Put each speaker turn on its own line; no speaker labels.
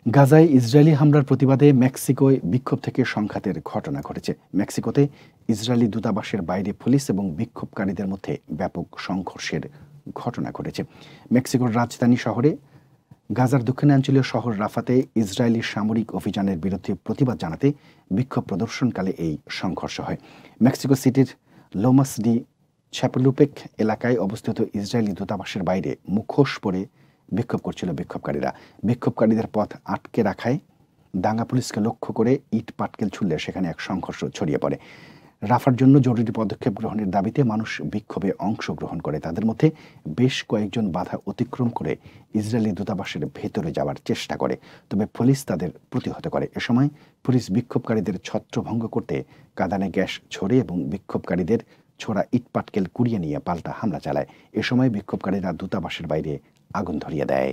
গাজায় ইসরায়েলি হামলার প্রতিবাদে মেক্সিকোয় বিক্ষোভ থেকে সংঘাতের ঘটনা ঘটেছে। মেক্সিকোতে ইসরায়েলি দূতাবাসের বাইরে পুলিশ এবং বিক্ষোভকারীদের মধ্যে ব্যাপক সংঘর্ষের ঘটনা ঘটেছে। মেক্সিকোর রাজধানী শহরে গাজার দক্ষিণাঞ্চলীয় শহর রাফাতে ইসরায়েলি সামরিক অভিযানের বিরুদ্ধে প্রতিবাদ জানাতে বিক্ষোভ প্রদর্শনকালে এই সংঘর্ষ হয়। মেক্সিকো সিটির লোমাস ডি ছ্যাপলুপেক এলাকায় অবস্থিত ইসরায়েলি দূতাবাসের বাইরে মুখোশ পরে বিক্ষোভ করছিল বিক্ষোভকারীরা। বিক্ষোভকারীদের পথ আটকে রাখায় দাঙ্গা পুলিশকে লক্ষ্য করে ইট পাটকেল ছুড়লে সেখানে এক সংঘর্ষ ছড়িয়ে পড়ে। রাফার জন্য জরুরি পদক্ষেপ গ্রহণের দাবিতে মানুষ বিক্ষোভে অংশগ্রহণ করে। তাদের মধ্যে বেশ কয়েকজন বাধা অতিক্রম করে ইসরায়েলি দূতাবাসের ভেতরে যাওয়ার চেষ্টা করে, তবে পুলিশ তাদের প্রতিহত করে। এ সময় পুলিশ বিক্ষোভকারীদের ছত্রভঙ্গ করতে কাঁদানে গ্যাস ছোড়ে এবং বিক্ষোভকারীদের ছোড়া ইট পাটকেল কুড়িয়ে নিয়ে পাল্টা হামলা চালায়। এ সময় বিক্ষোভকারীরা দূতাবাসের বাইরে আগুন ধরিয়ে দেয়।